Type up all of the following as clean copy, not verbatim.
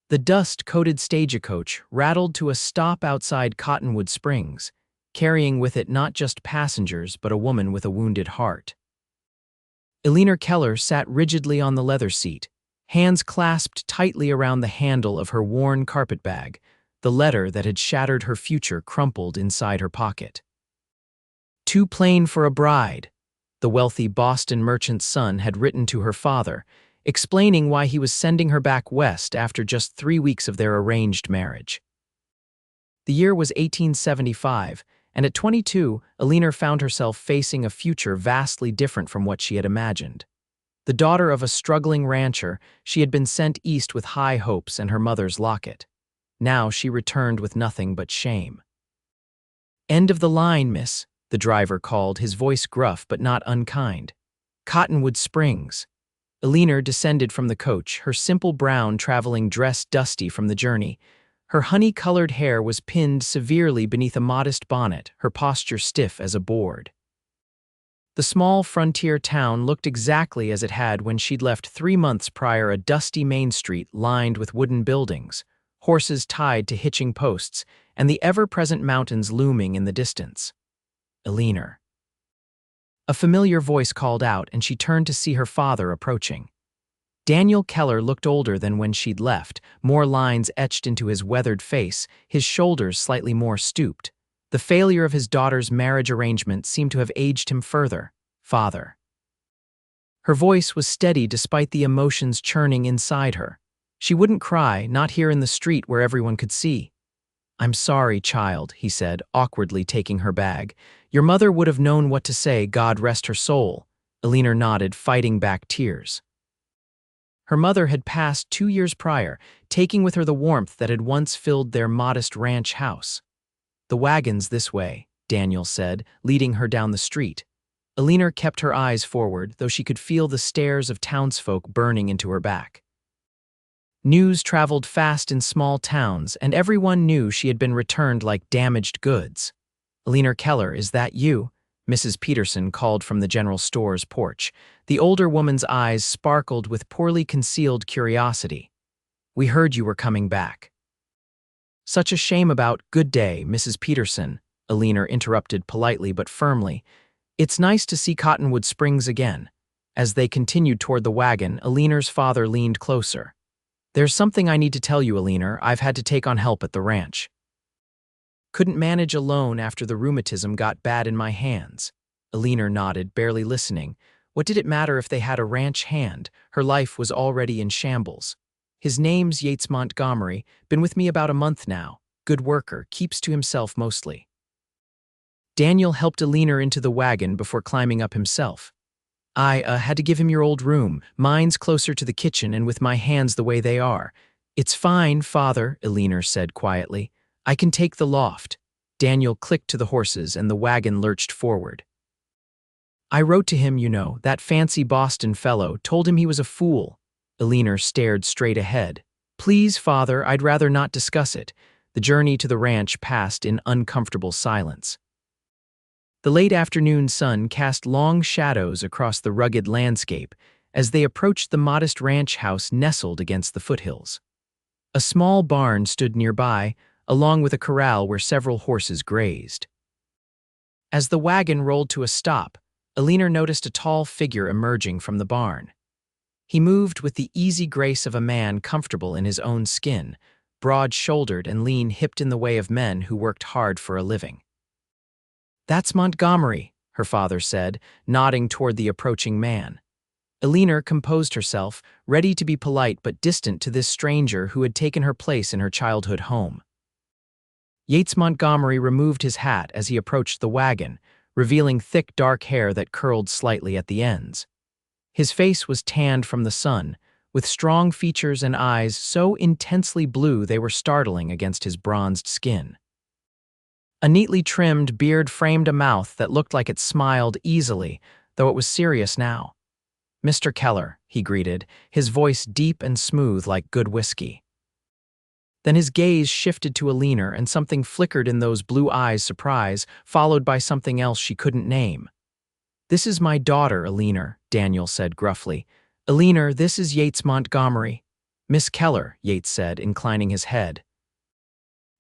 The dust-coated stagecoach rattled to a stop outside Cottonwood Springs, carrying with it not just passengers but a woman with a wounded heart. Eleanor Keller sat rigidly on the leather seat, hands clasped tightly around the handle of her worn carpetbag, the letter that had shattered her future crumpled inside her pocket. "Too plain for a bride," the wealthy Boston merchant's son had written to her father, explaining why he was sending her back west after just 3 weeks of their arranged marriage. The year was 1875, and at 22, Eleanor found herself facing a future vastly different from what she had imagined. The daughter of a struggling rancher, she had been sent east with high hopes and her mother's locket. Now she returned with nothing but shame. "End of the line, miss," the driver called, his voice gruff but not unkind. "Cottonwood Springs." Eleanor descended from the coach, her simple brown traveling dress dusty from the journey. Her honey-colored hair was pinned severely beneath a modest bonnet, her posture stiff as a board. The small frontier town looked exactly as it had when she'd left 3 months prior, a dusty main street lined with wooden buildings, horses tied to hitching posts, and the ever-present mountains looming in the distance. "Eleanor." A familiar voice called out, and she turned to see her father approaching. Daniel Keller looked older than when she'd left, more lines etched into his weathered face, his shoulders slightly more stooped. The failure of his daughter's marriage arrangement seemed to have aged him further. "Father." Her voice was steady despite the emotions churning inside her. She wouldn't cry, not here in the street where everyone could see. "I'm sorry, child," he said, awkwardly taking her bag. "Your mother would have known what to say, God rest her soul." Eleanor nodded, fighting back tears. Her mother had passed 2 years prior, taking with her the warmth that had once filled their modest ranch house. "The wagon's this way," Daniel said, leading her down the street. Eleanor kept her eyes forward, though she could feel the stares of townsfolk burning into her back. News traveled fast in small towns, and everyone knew she had been returned like damaged goods. "Eleanor Keller, is that you?" Mrs. Peterson called from the general store's porch. The older woman's eyes sparkled with poorly concealed curiosity. "We heard you were coming back." "Such a shame about—" "Good day, Mrs. Peterson," Eleanor interrupted politely but firmly. "It's nice to see Cottonwood Springs again." As they continued toward the wagon, Eleanor's father leaned closer. "There's something I need to tell you, Eleanor. I've had to take on help at the ranch. Couldn't manage alone after the rheumatism got bad in my hands." Eleanor nodded, barely listening. What did it matter if they had a ranch hand? Her life was already in shambles. "His name's Yates Montgomery, been with me about a month now. Good worker, keeps to himself mostly." Daniel helped Eleanor into the wagon before climbing up himself. "I had to give him your old room. Mine's closer to the kitchen and with my hands the way they are." "It's fine, Father," Eleanor said quietly. "I can take the loft." Daniel clicked to the horses and the wagon lurched forward. "I wrote to him, you know, that fancy Boston fellow, told him he was a fool." Eleanor stared straight ahead. "Please, Father, I'd rather not discuss it." The journey to the ranch passed in uncomfortable silence. The late afternoon sun cast long shadows across the rugged landscape as they approached the modest ranch house nestled against the foothills. A small barn stood nearby, along with a corral where several horses grazed. As the wagon rolled to a stop, Eleanor noticed a tall figure emerging from the barn. He moved with the easy grace of a man comfortable in his own skin, broad-shouldered and lean-hipped in the way of men who worked hard for a living. "That's Montgomery," her father said, nodding toward the approaching man. Eleanor composed herself, ready to be polite but distant to this stranger who had taken her place in her childhood home. Yates Montgomery removed his hat as he approached the wagon, revealing thick dark hair that curled slightly at the ends. His face was tanned from the sun, with strong features and eyes so intensely blue they were startling against his bronzed skin. A neatly trimmed beard framed a mouth that looked like it smiled easily, though it was serious now. "Mr. Keller," he greeted, his voice deep and smooth like good whiskey. Then his gaze shifted to Eleanor and something flickered in those blue eyes, surprise, followed by something else she couldn't name. "This is my daughter, Eleanor," Daniel said gruffly. "Eleanor, this is Yates Montgomery." Miss Keller, Yates said, inclining his head.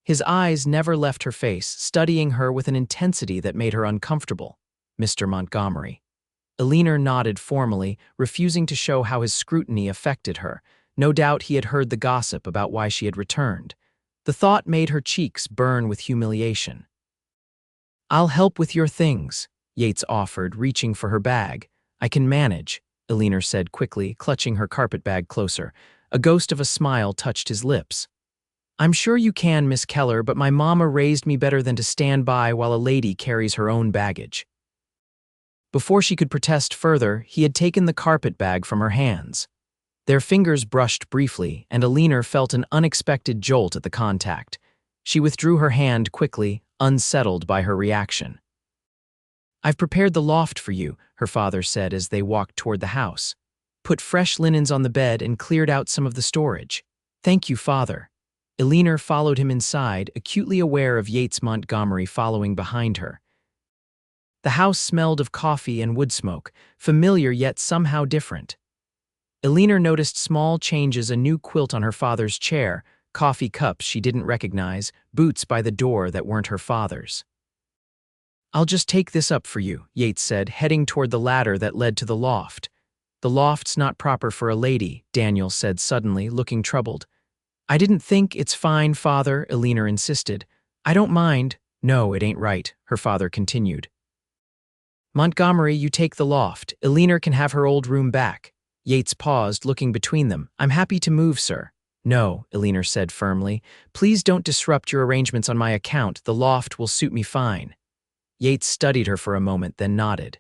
His eyes never left her face, studying her with an intensity that made her uncomfortable. Mr. Montgomery. Eleanor nodded formally, refusing to show how his scrutiny affected her. No doubt he had heard the gossip about why she had returned. The thought made her cheeks burn with humiliation. "I'll help with your things," Yates offered, reaching for her bag. "I can manage," Eleanor said quickly, clutching her carpet bag closer. A ghost of a smile touched his lips. "I'm sure you can, Miss Keller, but my mama raised me better than to stand by while a lady carries her own baggage." Before she could protest further, he had taken the carpet bag from her hands. Their fingers brushed briefly, and Eleanor felt an unexpected jolt at the contact. She withdrew her hand quickly, unsettled by her reaction. "I've prepared the loft for you," her father said as they walked toward the house. "Put fresh linens on the bed and cleared out some of the storage." "Thank you, Father." Eleanor followed him inside, acutely aware of Yates Montgomery following behind her. The house smelled of coffee and wood smoke, familiar yet somehow different. Eleanor noticed small changes: a new quilt on her father's chair, coffee cups she didn't recognize, boots by the door that weren't her father's. "I'll just take this up for you," Yates said, heading toward the ladder that led to the loft. "The loft's not proper for a lady," Daniel said suddenly, looking troubled. "I didn't think—" "It's fine, Father," Eleanor insisted. "I don't mind." "No, it ain't right," her father continued. "Montgomery, you take the loft. Eleanor can have her old room back." Yates paused, looking between them. "I'm happy to move, sir." "No," Eleanor said firmly. "Please don't disrupt your arrangements on my account. The loft will suit me fine." Yates studied her for a moment, then nodded.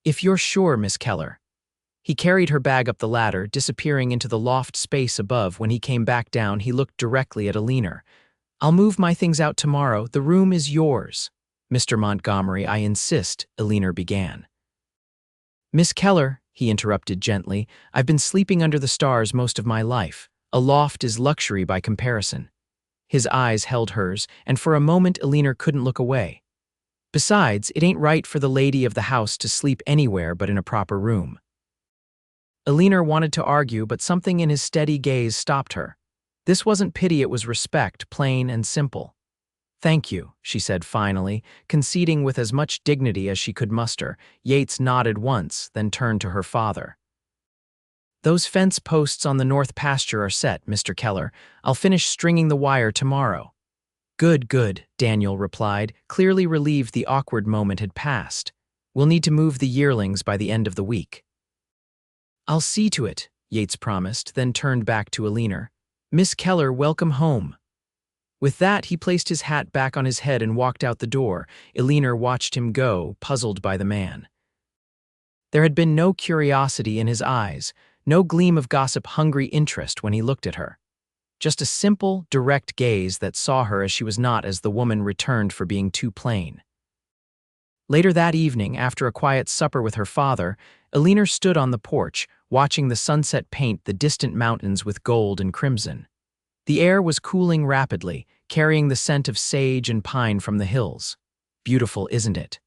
"If you're sure, Miss Keller." He carried her bag up the ladder, disappearing into the loft space above. When he came back down, he looked directly at Eleanor. "I'll move my things out tomorrow. The room is yours." "Mr. Montgomery, I insist," Eleanor began. "Miss Keller," he interrupted gently, "I've been sleeping under the stars most of my life. A loft is luxury by comparison." His eyes held hers, and for a moment Eleanor couldn't look away. "Besides, it ain't right for the lady of the house to sleep anywhere but in a proper room." Eleanor wanted to argue, but something in his steady gaze stopped her. This wasn't pity, it was respect, plain and simple. "Thank you," she said finally, conceding with as much dignity as she could muster. Yates nodded once, then turned to her father. "Those fence posts on the north pasture are set, Mr. Keller. I'll finish stringing the wire tomorrow." "Good, good," Daniel replied, clearly relieved the awkward moment had passed. "We'll need to move the yearlings by the end of the week." "I'll see to it," Yates promised, then turned back to Eleanor. "Miss Keller, welcome home." With that, he placed his hat back on his head and walked out the door. Eleanor watched him go, puzzled by the man. There had been no curiosity in his eyes, no gleam of gossip-hungry interest when he looked at her. Just a simple, direct gaze that saw her as she was, not as the woman returned for being too plain. Later that evening, after a quiet supper with her father, Eleanor stood on the porch, watching the sunset paint the distant mountains with gold and crimson. The air was cooling rapidly, carrying the scent of sage and pine from the hills. "Beautiful, isn't it?"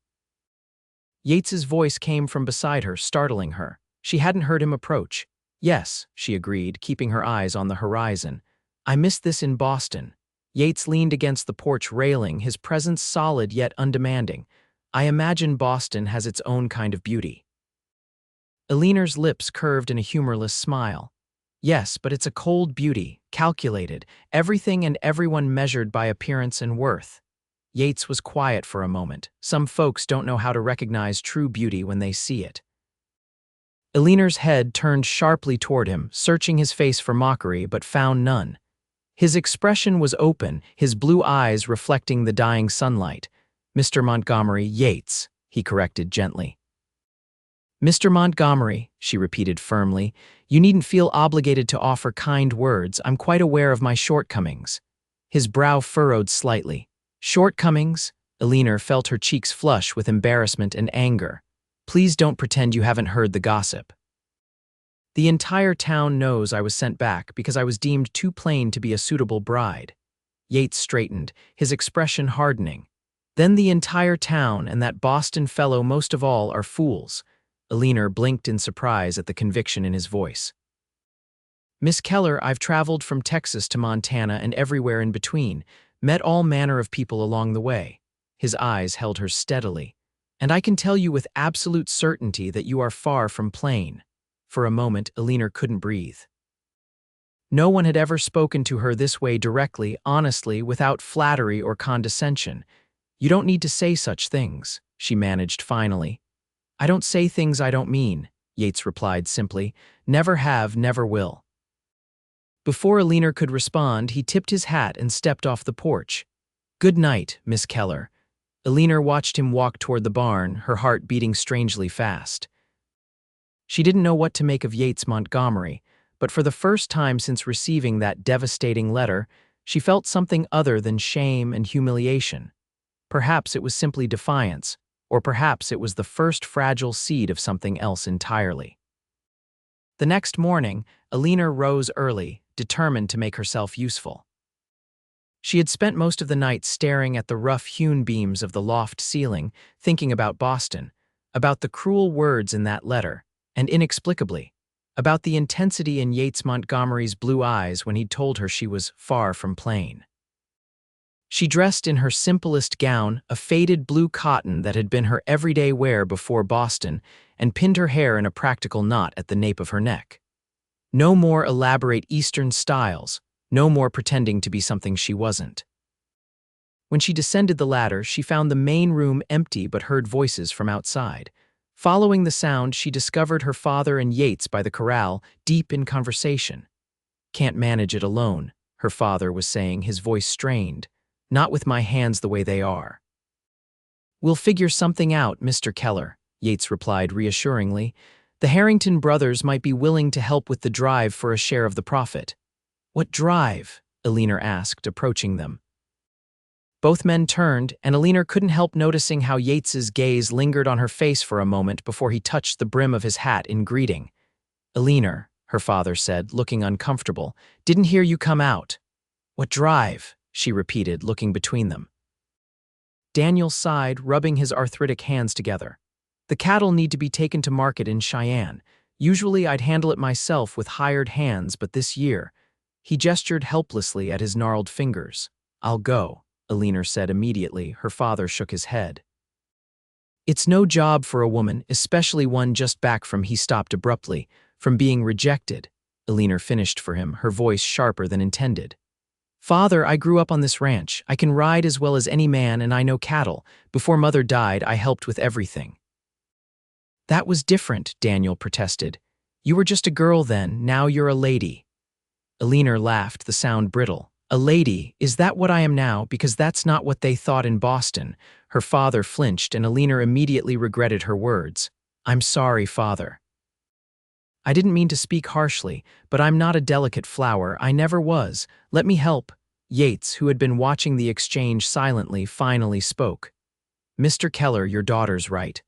Yates's voice came from beside her, startling her. She hadn't heard him approach. "Yes," she agreed, keeping her eyes on the horizon. "I missed this in Boston." Yates leaned against the porch railing, his presence solid yet undemanding. "I imagine Boston has its own kind of beauty." Eleanor's lips curved in a humorless smile. "Yes, but it's a cold beauty, calculated, everything and everyone measured by appearance and worth." Yates was quiet for a moment. Some folks don't know how to recognize true beauty when they see it. Eleanor's head turned sharply toward him, searching his face for mockery, but found none. His expression was open, his blue eyes reflecting the dying sunlight. "Mr. Montgomery, Yates," he corrected gently. "Mr. Montgomery," she repeated firmly, "you needn't feel obligated to offer kind words. I'm quite aware of my shortcomings." His brow furrowed slightly. "Shortcomings?" Eleanor felt her cheeks flush with embarrassment and anger. "Please don't pretend you haven't heard the gossip." "The entire town knows I was sent back because I was deemed too plain to be a suitable bride." Yates straightened, his expression hardening. "Then the entire town and that Boston fellow most of all are fools." Eleanor blinked in surprise at the conviction in his voice. Miss Keller, I've traveled from Texas to Montana and everywhere in between, met all manner of people along the way. His eyes held her steadily. And I can tell you with absolute certainty that you are far from plain. For a moment, Eleanor couldn't breathe. No one had ever spoken to her this way directly, honestly, without flattery or condescension. You don't need to say such things, she managed finally. I don't say things I don't mean, Yates replied simply. Never have, never will. Before Eleanor could respond, he tipped his hat and stepped off the porch. Good night, Miss Keller. Eleanor watched him walk toward the barn, her heart beating strangely fast. She didn't know what to make of Yates Montgomery, but for the first time since receiving that devastating letter, she felt something other than shame and humiliation. Perhaps it was simply defiance, or perhaps it was the first fragile seed of something else entirely. The next morning, Eleanor rose early, determined to make herself useful. She had spent most of the night staring at the rough-hewn beams of the loft ceiling, thinking about Boston, about the cruel words in that letter, and inexplicably, about the intensity in Yates Montgomery's blue eyes when he'd told her she was far from plain. She dressed in her simplest gown, a faded blue cotton that had been her everyday wear before Boston, and pinned her hair in a practical knot at the nape of her neck. No more elaborate Eastern styles, no more pretending to be something she wasn't. When she descended the ladder, she found the main room empty but heard voices from outside. Following the sound, she discovered her father and Yates by the corral, deep in conversation. Can't manage it alone, her father was saying, his voice strained. Not with my hands the way they are. We'll figure something out, Mr. Keller, Yates replied reassuringly. The Harrington brothers might be willing to help with the drive for a share of the profit. What drive? Eleanor asked, approaching them. Both men turned, and Eleanor couldn't help noticing how Yates's gaze lingered on her face for a moment before he touched the brim of his hat in greeting. Eleanor, her father said, looking uncomfortable, didn't hear you come out. What drive? She repeated, looking between them. Daniel sighed, rubbing his arthritic hands together. The cattle need to be taken to market in Cheyenne. Usually I'd handle it myself with hired hands, but this year, he gestured helplessly at his gnarled fingers. I'll go, Eleanor said immediately. Her father shook his head. It's no job for a woman, especially one just back from, he stopped abruptly, from being rejected. Eleanor finished for him, her voice sharper than intended. Father, I grew up on this ranch. I can ride as well as any man and I know cattle. Before Mother died, I helped with everything. That was different, Daniel protested. You were just a girl then, now you're a lady. Eleanor laughed, the sound brittle. A lady, is that what I am now? Because that's not what they thought in Boston. Her father flinched and Eleanor immediately regretted her words. I'm sorry, Father. I didn't mean to speak harshly, but I'm not a delicate flower. I never was. Let me help. Yates, who had been watching the exchange silently, finally spoke. Mr. Keller, your daughter's right.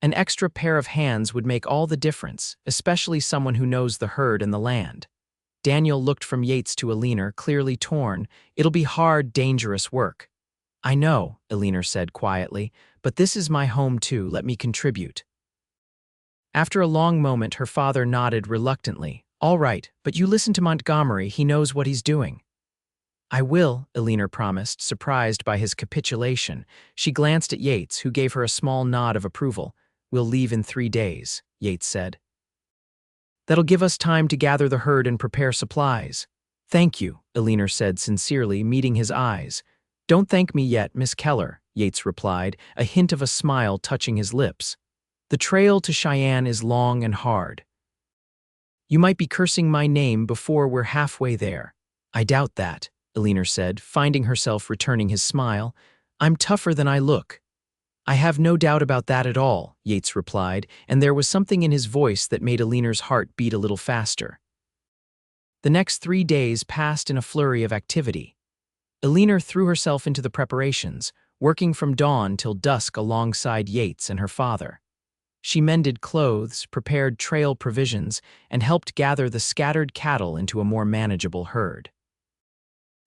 An extra pair of hands would make all the difference, especially someone who knows the herd and the land. Daniel looked from Yates to Eleanor, clearly torn. It'll be hard, dangerous work. I know, Eleanor said quietly, but this is my home too. Let me contribute. After a long moment, her father nodded reluctantly. All right, but you listen to Montgomery. He knows what he's doing. I will, Eleanor promised, surprised by his capitulation. She glanced at Yates, who gave her a small nod of approval. We'll leave in 3 days, Yates said. That'll give us time to gather the herd and prepare supplies. Thank you, Eleanor said sincerely, meeting his eyes. Don't thank me yet, Miss Keller, Yates replied, a hint of a smile touching his lips. The trail to Cheyenne is long and hard. You might be cursing my name before we're halfway there. I doubt that, Eleanor said, finding herself returning his smile. I'm tougher than I look. I have no doubt about that at all, Yates replied, and there was something in his voice that made Eleanor's heart beat a little faster. The next 3 days passed in a flurry of activity. Eleanor threw herself into the preparations, working from dawn till dusk alongside Yates and her father. She mended clothes, prepared trail provisions, and helped gather the scattered cattle into a more manageable herd.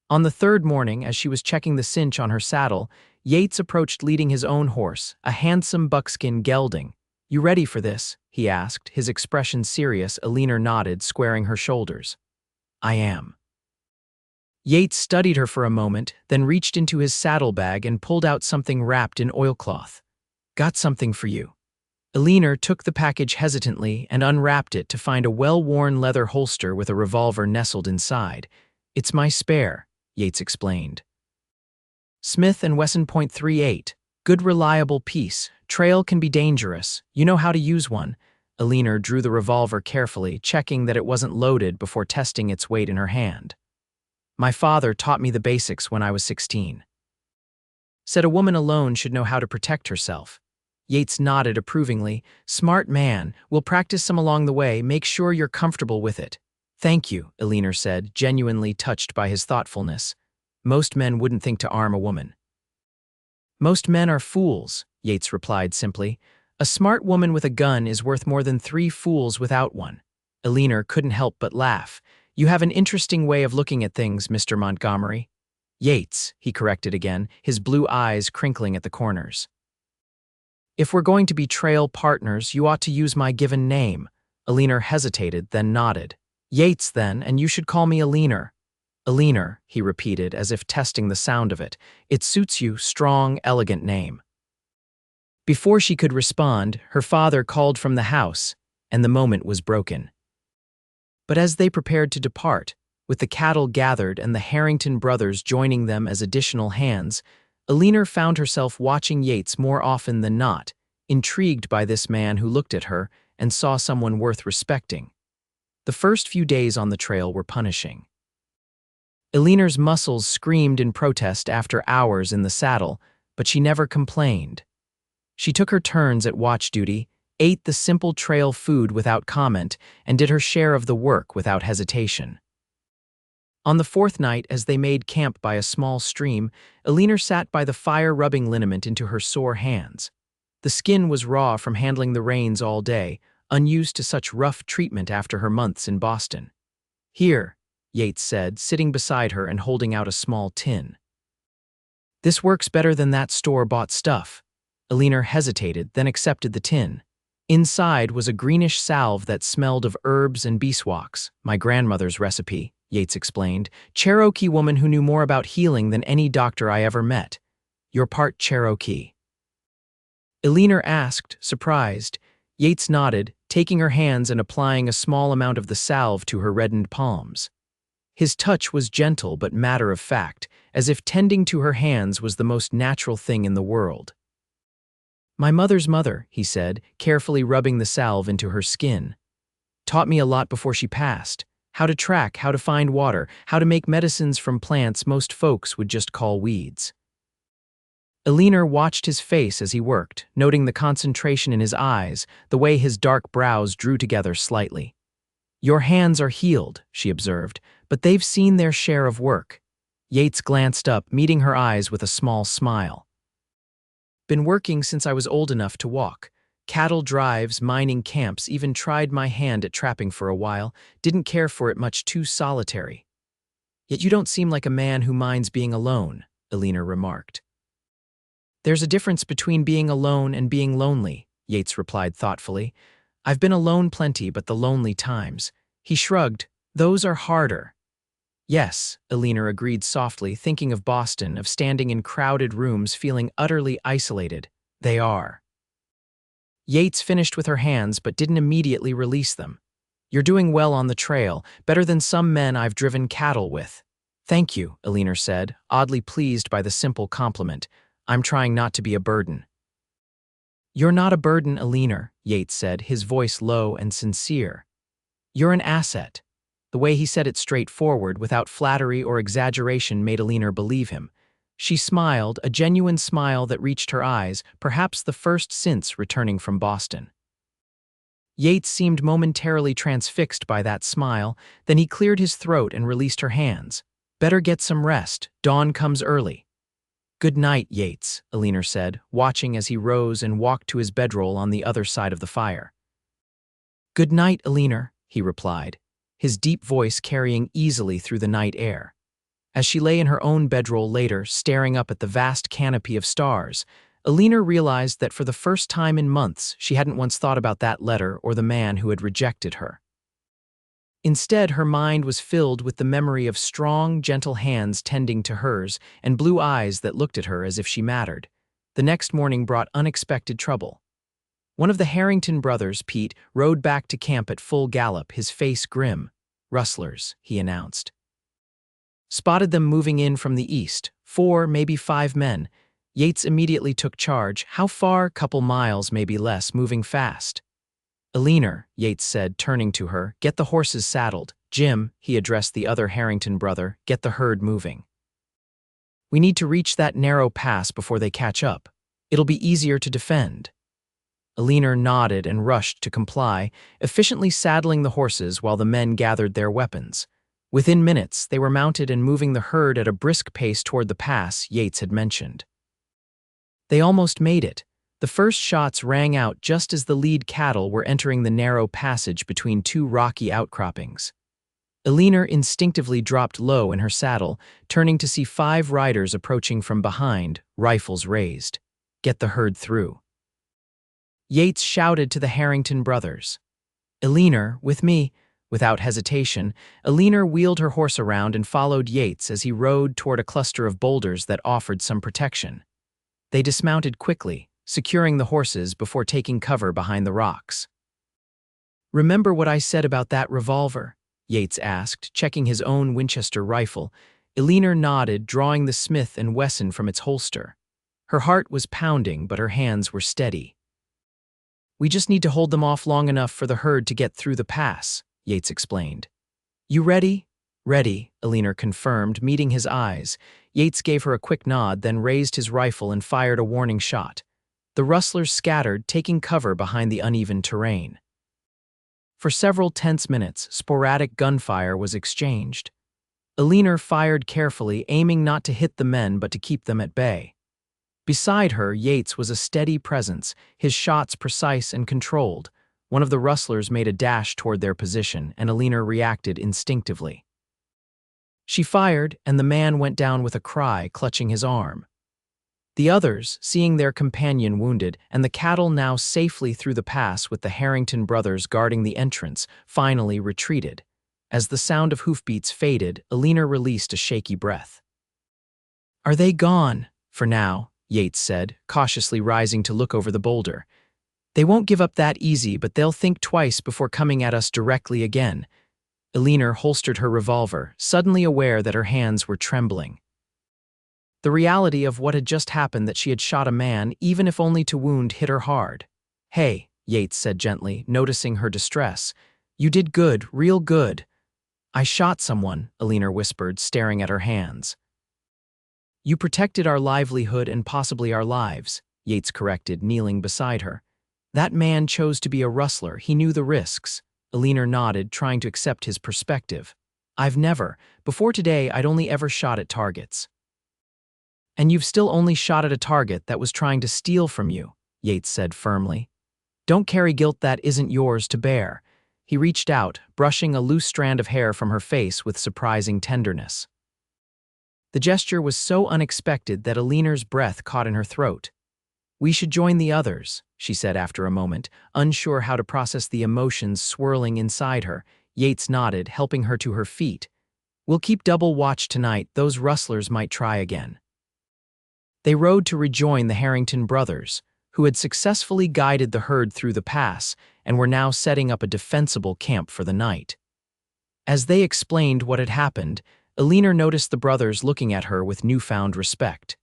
On the 3rd morning, as she was checking the cinch on her saddle, Yates approached leading his own horse, a handsome buckskin gelding. "You ready for this?" he asked, his expression serious. Eleanor nodded, squaring her shoulders. "I am." Yates studied her for a moment, then reached into his saddlebag and pulled out something wrapped in oilcloth. "Got something for you." Eleanor took the package hesitantly and unwrapped it to find a well-worn leather holster with a revolver nestled inside. "It's my spare," Yates explained. "Smith & Wesson .38. Good reliable piece. Trail can be dangerous. You know how to use one." Eleanor drew the revolver carefully, checking that it wasn't loaded before testing its weight in her hand. "My father taught me the basics when I was 16. Said a woman alone should know how to protect herself." Yates nodded approvingly. "Smart man. We'll practice some along the way. Make sure you're comfortable with it." "Thank you," Eleanor said, genuinely touched by his thoughtfulness. Most men wouldn't think to arm a woman. "Most men are fools," Yates replied simply. "A smart woman with a gun is worth more than 3 fools without one." Eleanor couldn't help but laugh. "You have an interesting way of looking at things, Mr. Montgomery." "Yates," he corrected again, his blue eyes crinkling at the corners. "If we're going to be trail partners, you ought to use my given name." Eleanor hesitated, then nodded. "Yates, then, and you should call me Eleanor." "Eleanor," he repeated, as if testing the sound of it. "It suits you, strong, elegant name." Before she could respond, her father called from the house, and the moment was broken. But as they prepared to depart, with the cattle gathered and the Harrington brothers joining them as additional hands, Eleanor found herself watching Yates more often than not, intrigued by this man who looked at her and saw someone worth respecting. The first few days on the trail were punishing. Eleanor's muscles screamed in protest after hours in the saddle, but she never complained. She took her turns at watch duty, ate the simple trail food without comment, and did her share of the work without hesitation. On the 4th night, as they made camp by a small stream, Eleanor sat by the fire rubbing liniment into her sore hands. The skin was raw from handling the reins all day, unused to such rough treatment after her months in Boston. "Here," Yates said, sitting beside her and holding out a small tin. "This works better than that store-bought stuff." Eleanor hesitated, then accepted the tin. Inside was a greenish salve that smelled of herbs and beeswax. "My grandmother's recipe," Yates explained. "Cherokee woman who knew more about healing than any doctor I ever met." "You're part Cherokee?" Eleanor asked, surprised. Yates nodded, taking her hands and applying a small amount of the salve to her reddened palms. His touch was gentle but matter-of-fact, as if tending to her hands was the most natural thing in the world. "My mother's mother," he said, carefully rubbing the salve into her skin. "Taught me a lot before she passed. How to track, how to find water, how to make medicines from plants most folks would just call weeds." Eleanor watched his face as he worked, noting the concentration in his eyes, the way his dark brows drew together slightly. "Your hands are healed," she observed, "but they've seen their share of work." Yates glanced up, meeting her eyes with a small smile. "Been working since I was old enough to walk. Cattle drives, mining camps, even tried my hand at trapping for a while, didn't care for it much, too solitary." "Yet you don't seem like a man who minds being alone," Eleanor remarked. "There's a difference between being alone and being lonely," Yates replied thoughtfully. "I've been alone plenty, but the lonely times." He shrugged. "Those are harder." "Yes," Eleanor agreed softly, thinking of Boston, of standing in crowded rooms feeling utterly isolated. "They are." Yates finished with her hands but didn't immediately release them. "You're doing well on the trail, better than some men I've driven cattle with." "Thank you," Eleanor said, oddly pleased by the simple compliment. "I'm trying not to be a burden." "You're not a burden, Eleanor," Yates said, his voice low and sincere. "You're an asset." The way he said it straightforward, without flattery or exaggeration, made Eleanor believe him. She smiled, a genuine smile that reached her eyes, perhaps the first since returning from Boston. Yates seemed momentarily transfixed by that smile, then he cleared his throat and released her hands. "Better get some rest. Dawn comes early." "Good night, Yates," Eleanor said, watching as he rose and walked to his bedroll on the other side of the fire. "Good night, Eleanor," he replied, his deep voice carrying easily through the night air. As she lay in her own bedroll later, staring up at the vast canopy of stars, Eleanor realized that for the first time in months, she hadn't once thought about that letter or the man who had rejected her. Instead, her mind was filled with the memory of strong, gentle hands tending to hers and blue eyes that looked at her as if she mattered. The next morning brought unexpected trouble. One of the Harrington brothers, Pete, rode back to camp at full gallop, his face grim. "Rustlers," he announced. Spotted them moving in from the east, 4, maybe 5 men. Yates immediately took charge. "How far?" "Couple miles, maybe less, moving fast." "Eleanor," Yates said, turning to her, "get the horses saddled." "Jim," he addressed the other Harrington brother, "get the herd moving. We need to reach that narrow pass before they catch up. It'll be easier to defend." Eleanor nodded and rushed to comply, efficiently saddling the horses while the men gathered their weapons. Within minutes, they were mounted and moving the herd at a brisk pace toward the pass Yates had mentioned. They almost made it. The first shots rang out just as the lead cattle were entering the narrow passage between 2 rocky outcroppings. Eleanor instinctively dropped low in her saddle, turning to see 5 riders approaching from behind, rifles raised. "Get the herd through." Yates shouted to the Harrington brothers. "Eleanor, with me." Without hesitation, Eleanor wheeled her horse around and followed Yates as he rode toward a cluster of boulders that offered some protection. They dismounted quickly, securing the horses before taking cover behind the rocks. "Remember what I said about that revolver?" Yates asked, checking his own Winchester rifle. Eleanor nodded, drawing the Smith & Wesson from its holster. Her heart was pounding, but her hands were steady. "We just need to hold them off long enough for the herd to get through the pass," Yates explained. "You ready?" "Ready," Eleanor confirmed, meeting his eyes. Yates gave her a quick nod, then raised his rifle and fired a warning shot. The rustlers scattered, taking cover behind the uneven terrain. For several tense minutes, sporadic gunfire was exchanged. Eleanor fired carefully, aiming not to hit the men but to keep them at bay. Beside her, Yates was a steady presence, his shots precise and controlled. One of the rustlers made a dash toward their position, and Eleanor reacted instinctively. She fired, and the man went down with a cry, clutching his arm. The others, seeing their companion wounded, and the cattle now safely through the pass with the Harrington brothers guarding the entrance, finally retreated. As the sound of hoofbeats faded, Eleanor released a shaky breath. "Are they gone?" "For now," Yates said, cautiously rising to look over the boulder. "They won't give up that easy, but they'll think twice before coming at us directly again." Eleanor holstered her revolver, suddenly aware that her hands were trembling. The reality of what had just happened, that she had shot a man, even if only to wound, hit her hard. "Hey," Yates said gently, noticing her distress. "You did good, real good." "I shot someone," Eleanor whispered, staring at her hands. "You protected our livelihood and possibly our lives," Yates corrected, kneeling beside her. "That man chose to be a rustler. He knew the risks." Eleanor nodded, trying to accept his perspective. "I've never. Before today, I'd only ever shot at targets." "And you've still only shot at a target that was trying to steal from you," Yates said firmly. "Don't carry guilt that isn't yours to bear." He reached out, brushing a loose strand of hair from her face with surprising tenderness. The gesture was so unexpected that Eleanor's breath caught in her throat. "We should join the others," she said after a moment, unsure how to process the emotions swirling inside her. Yates nodded, helping her to her feet. "We'll keep double watch tonight. Those rustlers might try again." They rode to rejoin the Harrington brothers, who had successfully guided the herd through the pass and were now setting up a defensible camp for the night. As they explained what had happened, Eleanor noticed the brothers looking at her with newfound respect.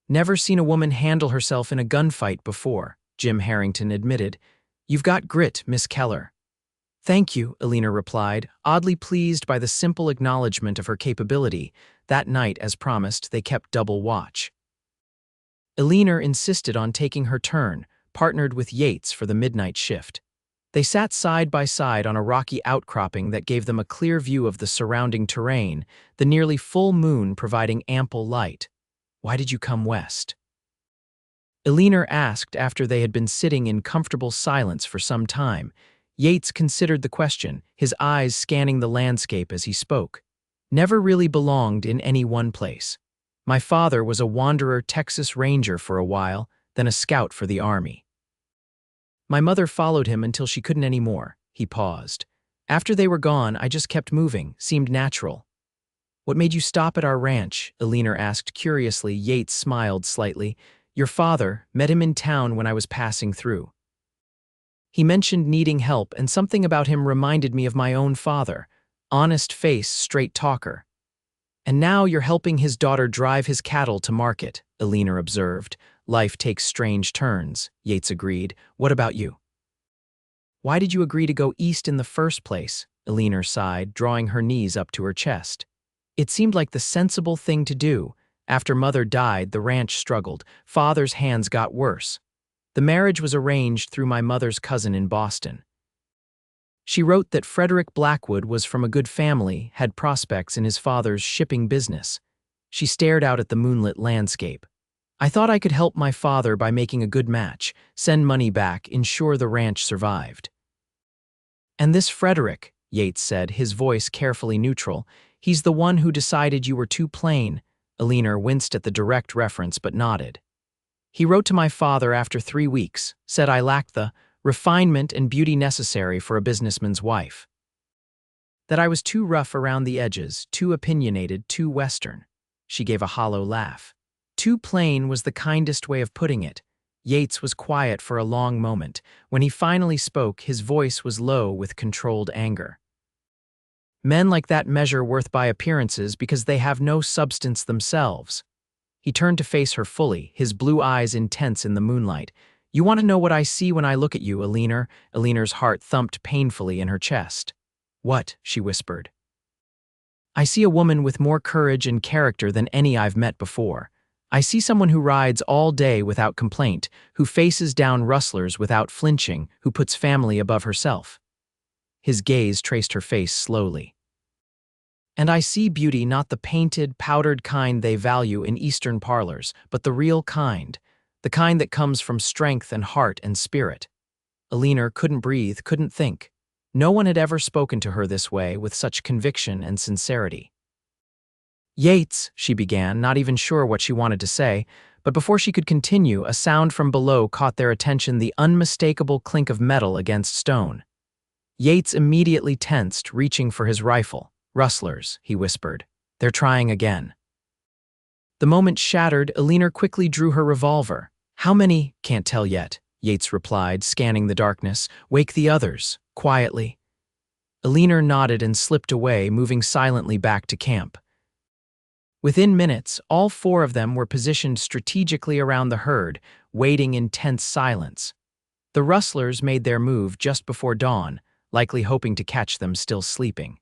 "Never seen a woman handle herself in a gunfight before," Jim Harrington admitted. "You've got grit, Miss Keller." "Thank you," Eleanor replied, oddly pleased by the simple acknowledgement of her capability. That night, as promised, they kept double watch. Eleanor insisted on taking her turn, partnered with Yates for the midnight shift. They sat side by side on a rocky outcropping that gave them a clear view of the surrounding terrain, the nearly full moon providing ample light. "Why did you come west?" Eleanor asked after they had been sitting in comfortable silence for some time. Yates considered the question, his eyes scanning the landscape as he spoke. "Never really belonged in any one place. My father was a wanderer Texas Ranger for a while, then a scout for the Army. My mother followed him until she couldn't anymore. He paused. After they were gone, I just kept moving, seemed natural. What made you stop at our ranch? Eleanor asked curiously. Yates smiled slightly. Your father, met him in town when I was passing through. He mentioned needing help, and something about him reminded me of my own father. Honest face, straight talker. And now you're helping his daughter drive his cattle to market, Eleanor observed. Life takes strange turns, Yates agreed. What about you? Why did you agree to go east in the first place? Eleanor sighed, drawing her knees up to her chest. It seemed like the sensible thing to do. After Mother died, the ranch struggled. Father's hands got worse. The marriage was arranged through my mother's cousin in Boston. She wrote that Frederick Blackwood was from a good family, had prospects in his father's shipping business. She stared out at the moonlit landscape. I thought I could help my father by making a good match, send money back, ensure the ranch survived. And this Frederick, Yates said, his voice carefully neutral, he's the one who decided you were too plain. Eleanor winced at the direct reference but nodded. He wrote to my father after 3 weeks, said I lacked the refinement and beauty necessary for a businessman's wife. That I was too rough around the edges, too opinionated, too Western. She gave a hollow laugh. Too plain was the kindest way of putting it. Yates was quiet for a long moment. When he finally spoke, his voice was low with controlled anger. Men like that measure worth by appearances because they have no substance themselves. He turned to face her fully, his blue eyes intense in the moonlight. You want to know what I see when I look at you, Eleanor? Eleanor's heart thumped painfully in her chest. What? She whispered. I see a woman with more courage and character than any I've met before. I see someone who rides all day without complaint, who faces down rustlers without flinching, who puts family above herself. His gaze traced her face slowly. And I see beauty, not the painted, powdered kind they value in Eastern parlors, but the real kind, the kind that comes from strength and heart and spirit. Eleanor couldn't breathe, couldn't think. No one had ever spoken to her this way, with such conviction and sincerity. Yates, she began, not even sure what she wanted to say, but before she could continue, a sound from below caught their attention, the unmistakable clink of metal against stone. Yates immediately tensed, reaching for his rifle. Rustlers, he whispered. They're trying again. The moment shattered, Eleanor quickly drew her revolver. How many? Can't tell yet, Yates replied, scanning the darkness. Wake the others, quietly. Eleanor nodded and slipped away, moving silently back to camp. Within minutes, all 4 of them were positioned strategically around the herd, waiting in tense silence. The rustlers made their move just before dawn, likely hoping to catch them still sleeping.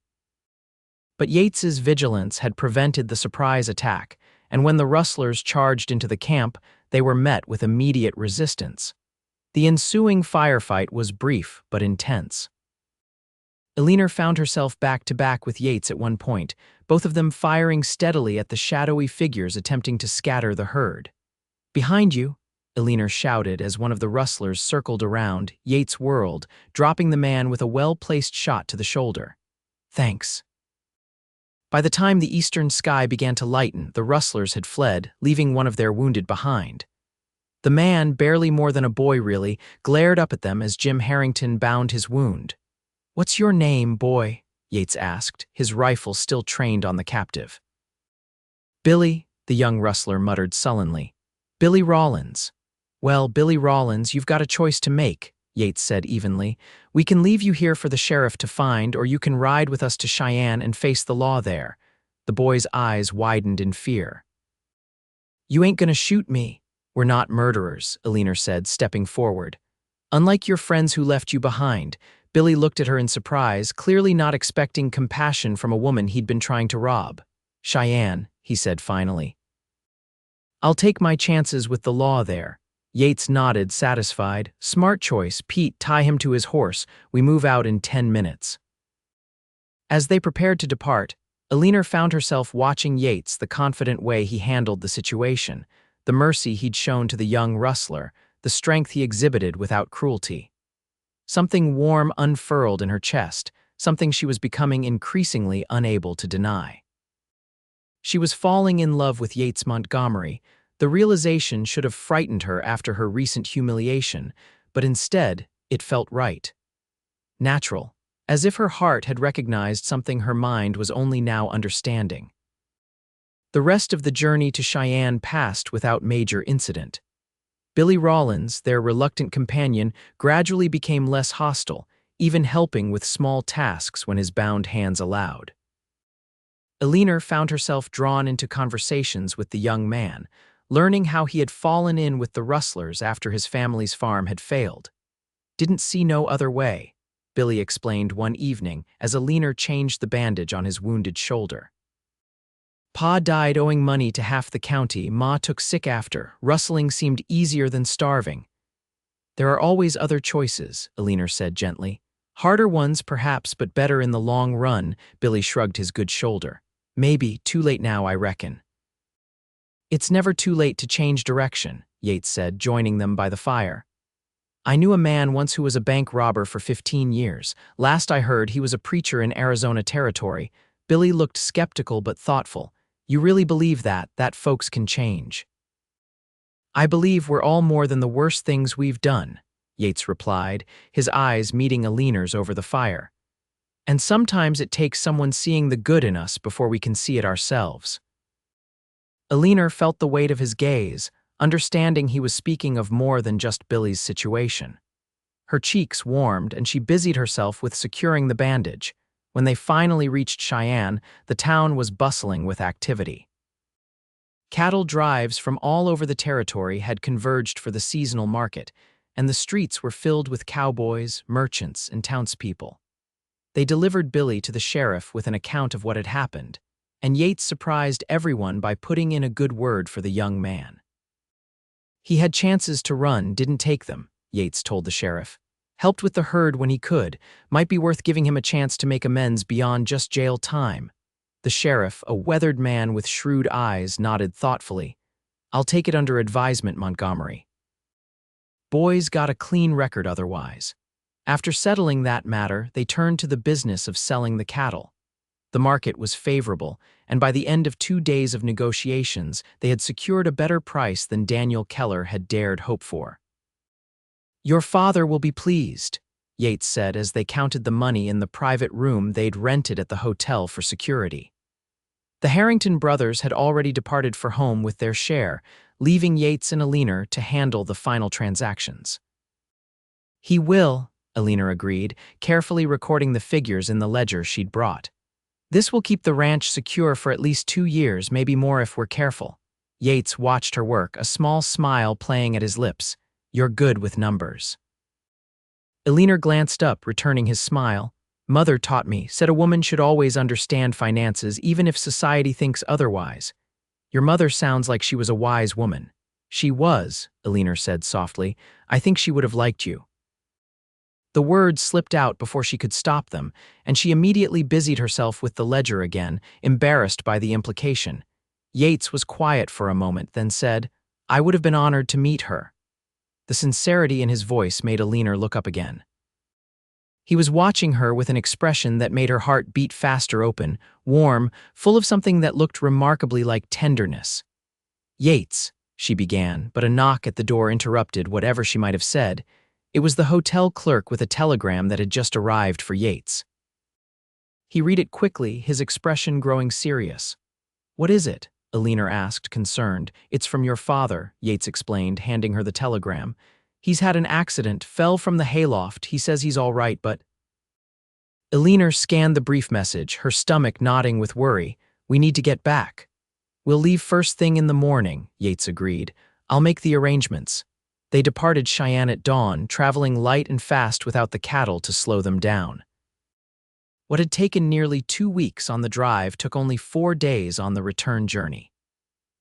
But Yates's vigilance had prevented the surprise attack, and when the rustlers charged into the camp, they were met with immediate resistance. The ensuing firefight was brief but intense. Eleanor found herself back to back with Yates at one point, both of them firing steadily at the shadowy figures attempting to scatter the herd. Behind you, Eleanor shouted as one of the rustlers circled around. Yates whirled, dropping the man with a well-placed shot to the shoulder. Thanks. By the time the eastern sky began to lighten, the rustlers had fled, leaving one of their wounded behind. The man, barely more than a boy really, glared up at them as Jim Harrington bound his wound. What's your name, boy? Yates asked, his rifle still trained on the captive. Billy, the young rustler muttered sullenly. Billy Rawlins. Well, Billy Rawlins, you've got a choice to make, Yates said evenly. We can leave you here for the sheriff to find, or you can ride with us to Cheyenne and face the law there. The boy's eyes widened in fear. You ain't gonna shoot me. We're not murderers, Eleanor said, stepping forward. Unlike your friends who left you behind. Billy looked at her in surprise, clearly not expecting compassion from a woman he'd been trying to rob. Cheyenne, he said finally. I'll take my chances with the law there. Yates nodded, satisfied. Smart choice. Pete, tie him to his horse. We move out in 10 minutes. As they prepared to depart, Eleanor found herself watching Yates, the confident way he handled the situation, the mercy he'd shown to the young rustler, the strength he exhibited without cruelty. Something warm unfurled in her chest, something she was becoming increasingly unable to deny. She was falling in love with Yates Montgomery. The realization should have frightened her after her recent humiliation, but instead, it felt right. Natural, as if her heart had recognized something her mind was only now understanding. The rest of the journey to Cheyenne passed without major incident. Billy Rawlins, their reluctant companion, gradually became less hostile, even helping with small tasks when his bound hands allowed. Eleanor found herself drawn into conversations with the young man, learning how he had fallen in with the rustlers after his family's farm had failed. "Didn't see no other way," Billy explained one evening as Eleanor changed the bandage on his wounded shoulder. "Pa died owing money to half the county, Ma took sick after. Rustling seemed easier than starving." "There are always other choices," Eleanor said gently. "Harder ones, perhaps, but better in the long run," Billy shrugged his good shoulder. "Maybe, too late now, I reckon." "It's never too late to change direction," Yates said, joining them by the fire. "I knew a man once who was a bank robber for 15 years. Last I heard, he was a preacher in Arizona Territory." Billy looked skeptical but thoughtful. "You really believe that folks can change?" "I believe we're all more than the worst things we've done," Yates replied, his eyes meeting Eleanor's over the fire. "And sometimes it takes someone seeing the good in us before we can see it ourselves." Eleanor felt the weight of his gaze, understanding he was speaking of more than just Billy's situation. Her cheeks warmed, and she busied herself with securing the bandage. When they finally reached Cheyenne, the town was bustling with activity. Cattle drives from all over the territory had converged for the seasonal market, and the streets were filled with cowboys, merchants, and townspeople. They delivered Billy to the sheriff with an account of what had happened, and Yates surprised everyone by putting in a good word for the young man. "He had chances to run, didn't take them," Yates told the sheriff. "Helped with the herd when he could. Might be worth giving him a chance to make amends beyond just jail time." The sheriff, a weathered man with shrewd eyes, nodded thoughtfully. "I'll take it under advisement, Montgomery." Boys got a clean record otherwise. After settling that matter, they turned to the business of selling the cattle. The market was favorable, and by the end of 2 days of negotiations, they had secured a better price than Daniel Keller had dared hope for. "Your father will be pleased," Yates said as they counted the money in the private room they'd rented at the hotel for security. The Harrington brothers had already departed for home with their share, leaving Yates and Eleanor to handle the final transactions. "He will," Eleanor agreed, carefully recording the figures in the ledger she'd brought. "This will keep the ranch secure for at least 2 years, maybe more if we're careful." Yates watched her work, a small smile playing at his lips. "You're good with numbers." Eleanor glanced up, returning his smile. "Mother taught me, said a woman should always understand finances even if society thinks otherwise." "Your mother sounds like she was a wise woman." "She was," Eleanor said softly. "I think she would have liked you." The words slipped out before she could stop them, and she immediately busied herself with the ledger again, embarrassed by the implication. Yates was quiet for a moment, then said, "I would have been honored to meet her." The sincerity in his voice made Eleanor look up again. He was watching her with an expression that made her heart beat faster open, warm, full of something that looked remarkably like tenderness. "Yates," she began, but a knock at the door interrupted whatever she might have said. It was the hotel clerk with a telegram that had just arrived for Yates. He read it quickly, his expression growing serious. "What is it?" Eleanor asked, concerned. "It's from your father," Yates explained, handing her the telegram. "He's had an accident, fell from the hayloft. He says he's all right, but—" Eleanor scanned the brief message, her stomach knotting with worry. "We need to get back." "We'll leave first thing in the morning," Yates agreed. "I'll make the arrangements." They departed Cheyenne at dawn, traveling light and fast without the cattle to slow them down. What had taken nearly 2 weeks on the drive took only 4 days on the return journey.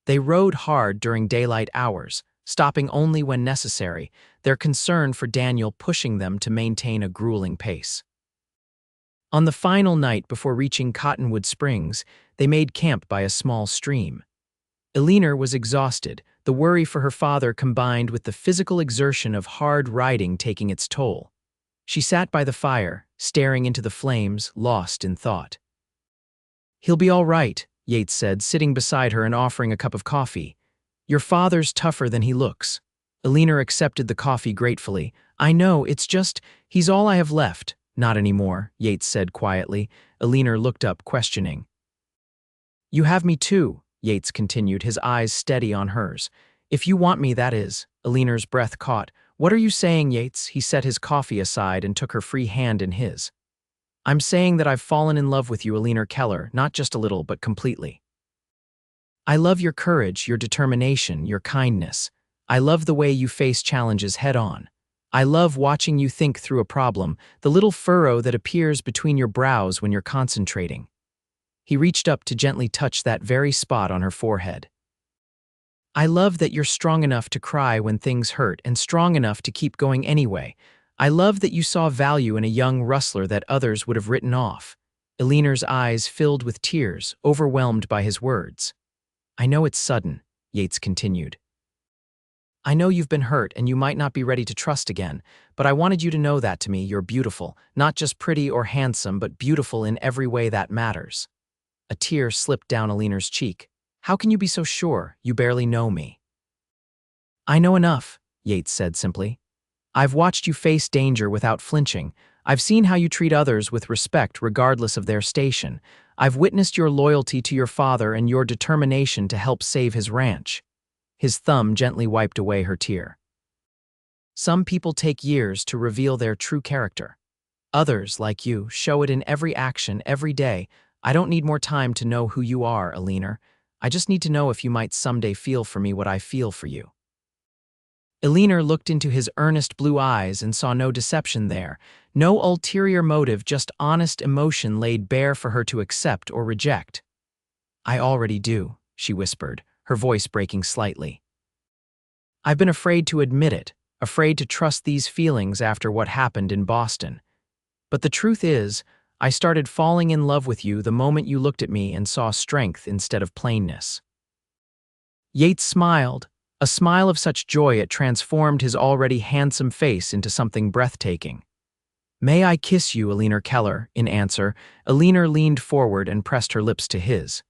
They rode hard during daylight hours, stopping only when necessary, their concern for Daniel pushing them to maintain a grueling pace. On the final night before reaching Cottonwood Springs, they made camp by a small stream. Eleanor was exhausted, the worry for her father combined with the physical exertion of hard riding taking its toll. She sat by the fire, staring into the flames, lost in thought. "He'll be all right," Yates said, sitting beside her and offering a cup of coffee. Your father's tougher than he looks. Eleanor accepted the coffee gratefully. I know, it's just, he's all I have left. Not anymore, Yates said quietly. Eleanor looked up, questioning. You have me too, Yates continued, his eyes steady on hers. If you want me, that is. Eleanor's breath caught. What are you saying, Yates? He set his coffee aside and took her free hand in his. I'm saying that I've fallen in love with you, Eleanor Keller, not just a little, but completely. I love your courage, your determination, your kindness. I love the way you face challenges head on. I love watching you think through a problem, the little furrow that appears between your brows when you're concentrating. He reached up to gently touch that very spot on her forehead. I love that you're strong enough to cry when things hurt and strong enough to keep going anyway. I love that you saw value in a young rustler that others would have written off. Eleanor's eyes filled with tears, overwhelmed by his words. I know it's sudden, Yates continued. I know you've been hurt and you might not be ready to trust again, but I wanted you to know that to me, you're beautiful, not just pretty or handsome, but beautiful in every way that matters. A tear slipped down Eleanor's cheek. How can you be so sure? You barely know me. I know enough, Yates said simply. I've watched you face danger without flinching. I've seen how you treat others with respect regardless of their station. I've witnessed your loyalty to your father and your determination to help save his ranch. His thumb gently wiped away her tear. Some people take years to reveal their true character. Others, like you, show it in every action, every day. I don't need more time to know who you are, Eleanor. I just need to know if you might someday feel for me what I feel for you. Eleanor looked into his earnest blue eyes and saw no deception there, no ulterior motive, just honest emotion laid bare for her to accept or reject. I already do, she whispered, her voice breaking slightly. I've been afraid to admit it, afraid to trust these feelings after what happened in Boston. But the truth is, I started falling in love with you the moment you looked at me and saw strength instead of plainness. Yates smiled, a smile of such joy it transformed his already handsome face into something breathtaking. May I kiss you, Eleanor Keller? In answer, Eleanor leaned forward and pressed her lips to his.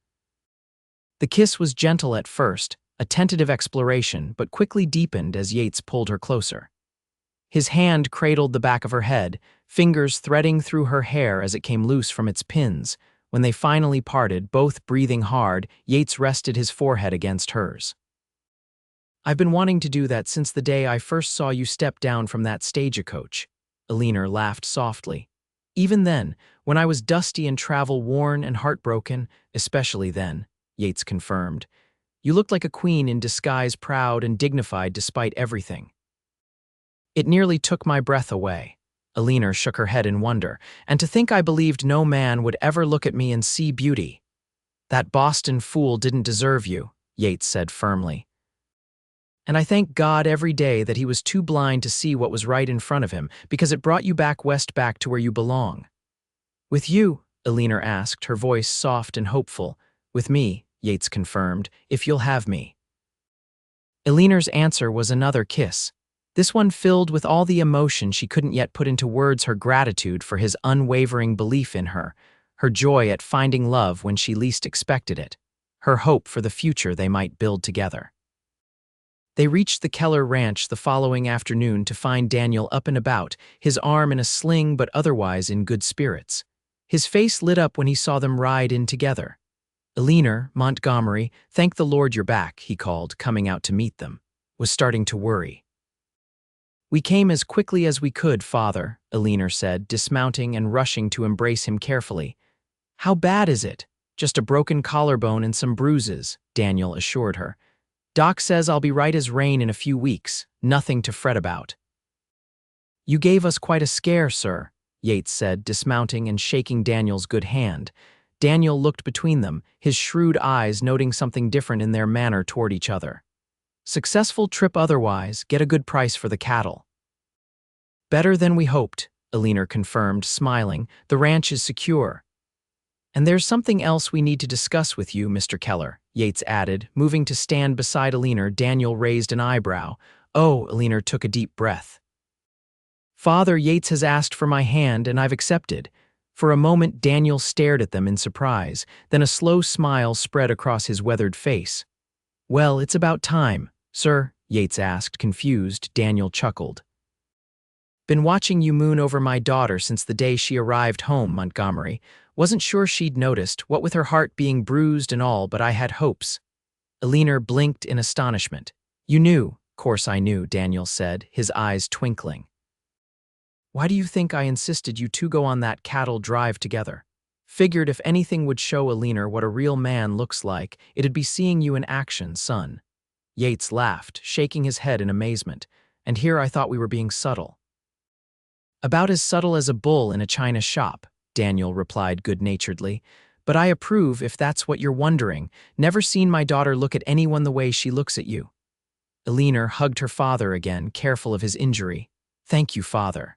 The kiss was gentle at first, a tentative exploration, but quickly deepened as Yates pulled her closer. His hand cradled the back of her head, fingers threading through her hair as it came loose from its pins. When they finally parted, both breathing hard, Yates rested his forehead against hers. I've been wanting to do that since the day I first saw you step down from that stagecoach. Eleanor laughed softly. Even then, when I was dusty and travel-worn and heartbroken, especially then, Yates confirmed, you looked like a queen in disguise, proud and dignified despite everything. It nearly took my breath away. Eleanor shook her head in wonder, and to think I believed no man would ever look at me and see beauty. That Boston fool didn't deserve you, Yates said firmly. And I thank God every day that he was too blind to see what was right in front of him, because it brought you back west, back to where you belong. With you? Eleanor asked, her voice soft and hopeful. With me, Yates confirmed, if you'll have me. Eleanor's answer was another kiss. This one filled with all the emotion she couldn't yet put into words, her gratitude for his unwavering belief in her joy at finding love when she least expected it, her hope for the future they might build together. They reached the Keller ranch the following afternoon to find Daniel up and about, his arm in a sling but otherwise in good spirits. His face lit up when he saw them ride in together. Eleanor, Montgomery, thank the Lord you're back, he called, coming out to meet them, was starting to worry. We came as quickly as we could, Father, Eleanor said, dismounting and rushing to embrace him carefully. How bad is it? Just a broken collarbone and some bruises, Daniel assured her. Doc says I'll be right as rain in a few weeks, nothing to fret about. You gave us quite a scare, sir, Yates said, dismounting and shaking Daniel's good hand. Daniel looked between them, his shrewd eyes noting something different in their manner toward each other. Successful trip otherwise, get a good price for the cattle. Better than we hoped, Eleanor confirmed, smiling. The ranch is secure. And there's something else we need to discuss with you, Mr. Keller, Yates added, moving to stand beside Eleanor. Daniel raised an eyebrow. Oh, Eleanor took a deep breath. Father, Yates has asked for my hand and I've accepted. For a moment, Daniel stared at them in surprise, then a slow smile spread across his weathered face. "Well, it's about time, sir," Yates asked, confused. Daniel chuckled. "Been watching you moon over my daughter since the day she arrived home, Montgomery. Wasn't sure she'd noticed, what with her heart being bruised and all, but I had hopes." Eleanor blinked in astonishment. "You knew." "Course I knew," Daniel said, his eyes twinkling. "Why do you think I insisted you two go on that cattle drive together? Figured if anything would show Eleanor what a real man looks like, it'd be seeing you in action, son." Yates laughed, shaking his head in amazement. "And here I thought we were being subtle." "About as subtle as a bull in a china shop," Daniel replied good-naturedly. "But I approve if that's what you're wondering. Never seen my daughter look at anyone the way she looks at you." Eleanor hugged her father again, careful of his injury. "Thank you, father."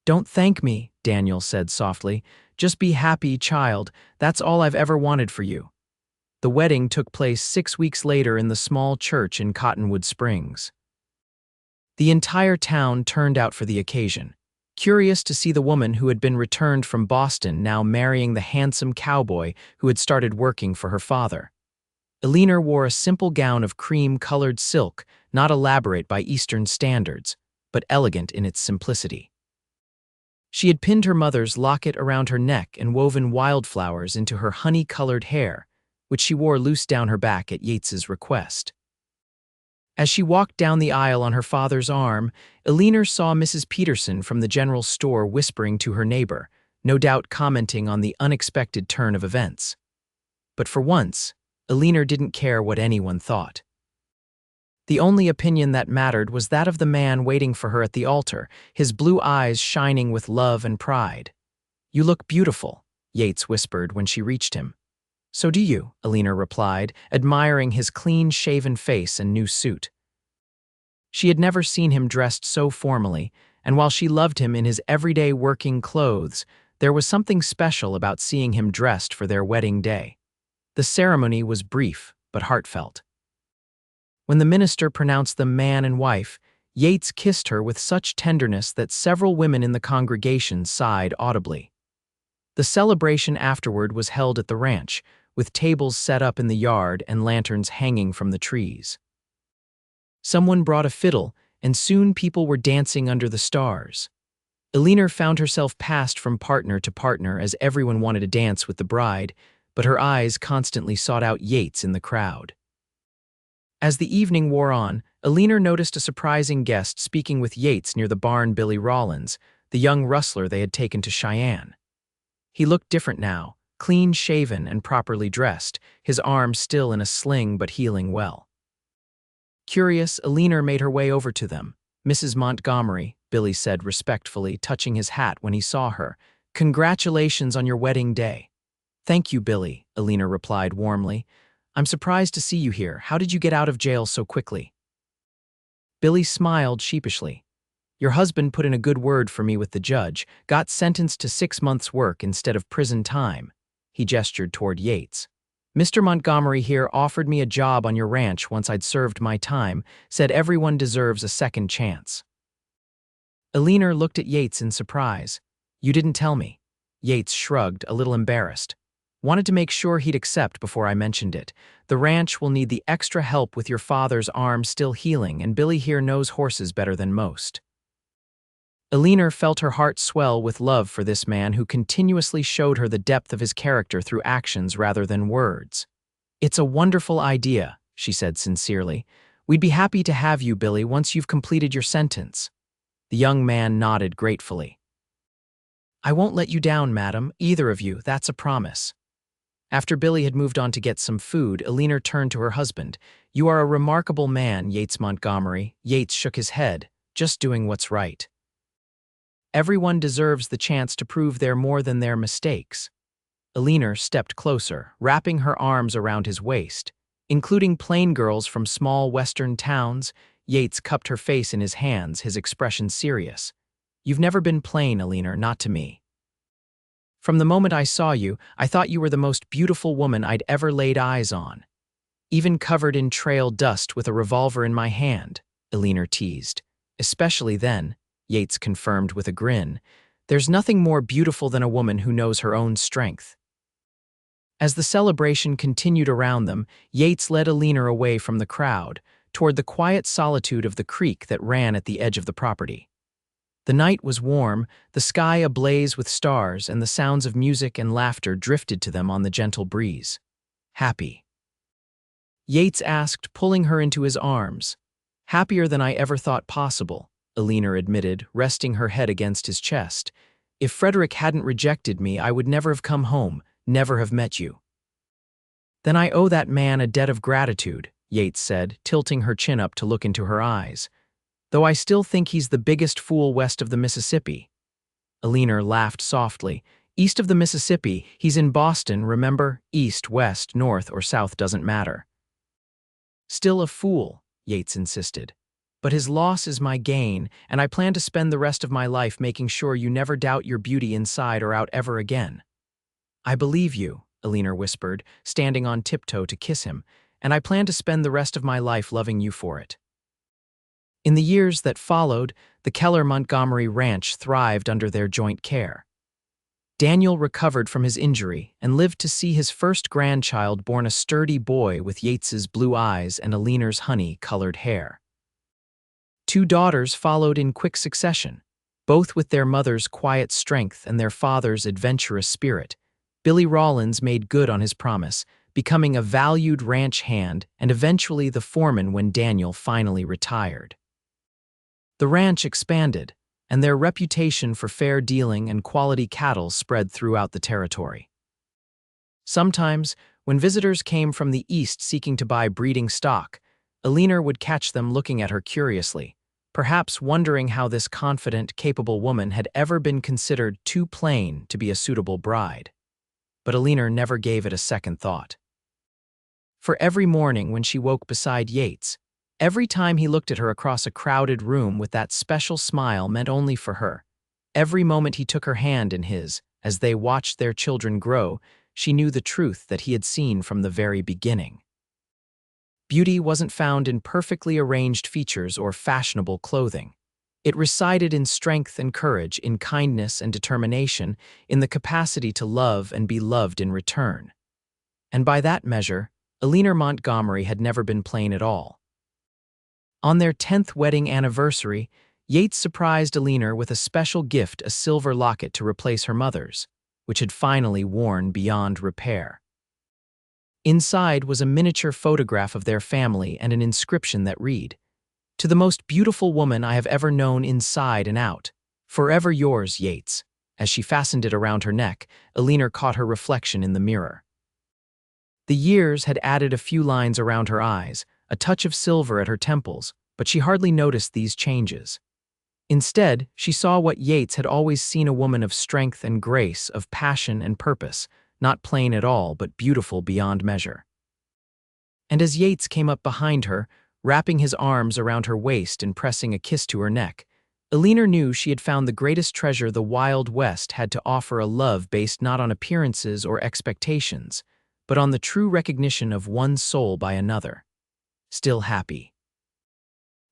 "Don't thank me," Daniel said softly. "Just be happy, child. That's all I've ever wanted for you." The wedding took place 6 weeks later in the small church in Cottonwood Springs. The entire town turned out for the occasion, curious to see the woman who had been returned from Boston now marrying the handsome cowboy who had started working for her father. Eleanor wore a simple gown of cream-colored silk, not elaborate by Eastern standards, but elegant in its simplicity. She had pinned her mother's locket around her neck and woven wildflowers into her honey-colored hair, which she wore loose down her back at Yates's request. As she walked down the aisle on her father's arm, Eleanor saw Mrs. Peterson from the general store whispering to her neighbor, no doubt commenting on the unexpected turn of events. But for once, Eleanor didn't care what anyone thought. The only opinion that mattered was that of the man waiting for her at the altar, his blue eyes shining with love and pride. "You look beautiful," Yates whispered when she reached him. "So do you," Eleanor replied, admiring his clean-shaven face and new suit. She had never seen him dressed so formally, and while she loved him in his everyday working clothes, there was something special about seeing him dressed for their wedding day. The ceremony was brief, but heartfelt. When the minister pronounced them man and wife, Yates kissed her with such tenderness that several women in the congregation sighed audibly. The celebration afterward was held at the ranch, with tables set up in the yard and lanterns hanging from the trees. Someone brought a fiddle, and soon people were dancing under the stars. Eleanor found herself passed from partner to partner as everyone wanted to dance with the bride, but her eyes constantly sought out Yates in the crowd. As the evening wore on, Eleanor noticed a surprising guest speaking with Yates near the barn. Billy Rollins, the young rustler they had taken to Cheyenne. He looked different now, clean-shaven and properly dressed, his arm still in a sling but healing well. Curious, Eleanor made her way over to them. "Mrs. Montgomery," Billy said respectfully, touching his hat when he saw her. "Congratulations on your wedding day." "Thank you, Billy," Eleanor replied warmly. "I'm surprised to see you here. How did you get out of jail so quickly?" Billy smiled sheepishly. "Your husband put in a good word for me with the judge, got sentenced to 6 months' work instead of prison time." He gestured toward Yates. "Mr. Montgomery here offered me a job on your ranch once I'd served my time, said everyone deserves a second chance." Eleanor looked at Yates in surprise. "You didn't tell me." Yates shrugged, a little embarrassed. "Wanted to make sure he'd accept before I mentioned it. The ranch will need the extra help with your father's arm still healing, and Billy here knows horses better than most." Eleanor felt her heart swell with love for this man who continuously showed her the depth of his character through actions rather than words. "It's a wonderful idea," she said sincerely. "We'd be happy to have you, Billy, once you've completed your sentence." The young man nodded gratefully. "I won't let you down, madam, either of you, that's a promise." After Billy had moved on to get some food, Eleanor turned to her husband. "You are a remarkable man, Yates Montgomery." Yates shook his head, "Just doing what's right. Everyone deserves the chance to prove they're more than their mistakes." Eleanor stepped closer, wrapping her arms around his waist. "Including plain girls from small western towns?" Yates cupped her face in his hands, his expression serious. "You've never been plain, Eleanor, not to me. From the moment I saw you, I thought you were the most beautiful woman I'd ever laid eyes on. Even covered in trail dust with a revolver in my hand," Eleanor teased. "Especially then," Yates confirmed with a grin. There's nothing more beautiful than a woman who knows her own strength. As the celebration continued around them, Yates led Eleanor away from the crowd, toward the quiet solitude of the creek that ran at the edge of the property. The night was warm, the sky ablaze with stars, and the sounds of music and laughter drifted to them on the gentle breeze. Happy. Yates asked, pulling her into his arms. Happier than I ever thought possible, Eleanor admitted, resting her head against his chest. If Frederick hadn't rejected me, I would never have come home, never have met you. Then I owe that man a debt of gratitude, Yates said, tilting her chin up to look into her eyes. Though I still think he's the biggest fool west of the Mississippi. Eleanor laughed softly. East of the Mississippi, he's in Boston, remember? East, west, north, or south doesn't matter. Still a fool, Yates insisted. But his loss is my gain, and I plan to spend the rest of my life making sure you never doubt your beauty inside or out ever again. I believe you, Eleanor whispered, standing on tiptoe to kiss him, and I plan to spend the rest of my life loving you for it. In the years that followed, the Keller Montgomery ranch thrived under their joint care. Daniel recovered from his injury and lived to see his first grandchild born, a sturdy boy with Yates's blue eyes and Eleanor's honey-colored hair. 2 daughters followed in quick succession, both with their mother's quiet strength and their father's adventurous spirit. Billy Rawlins made good on his promise, becoming a valued ranch hand and eventually the foreman when Daniel finally retired. The ranch expanded, and their reputation for fair dealing and quality cattle spread throughout the territory. Sometimes, when visitors came from the east seeking to buy breeding stock, Eleanor would catch them looking at her curiously, perhaps wondering how this confident, capable woman had ever been considered too plain to be a suitable bride. But Eleanor never gave it a second thought. For every morning when she woke beside Yates, every time he looked at her across a crowded room with that special smile meant only for her. Every moment he took her hand in his, as they watched their children grow, she knew the truth that he had seen from the very beginning. Beauty wasn't found in perfectly arranged features or fashionable clothing. It resided in strength and courage, in kindness and determination, in the capacity to love and be loved in return. And by that measure, Eleanor Montgomery had never been plain at all. On their 10th wedding anniversary, Yates surprised Eleanor with a special gift, a silver locket to replace her mother's, which had finally worn beyond repair. Inside was a miniature photograph of their family and an inscription that read, "To the most beautiful woman I have ever known inside and out, forever yours, Yates." As she fastened it around her neck, Eleanor caught her reflection in the mirror. The years had added a few lines around her eyes, a touch of silver at her temples, but she hardly noticed these changes. Instead, she saw what Yates had always seen: a woman of strength and grace, of passion and purpose, not plain at all, but beautiful beyond measure. And as Yates came up behind her, wrapping his arms around her waist and pressing a kiss to her neck, Eleanor knew she had found the greatest treasure the Wild West had to offer: a love based not on appearances or expectations, but on the true recognition of one's soul by another. Still happy.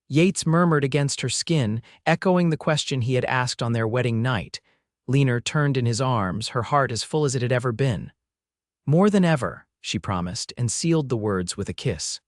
Yates murmured against her skin, echoing the question he had asked on their wedding night. Eleanor turned in his arms, her heart as full as it had ever been. "More than ever," she promised, and sealed the words with a kiss.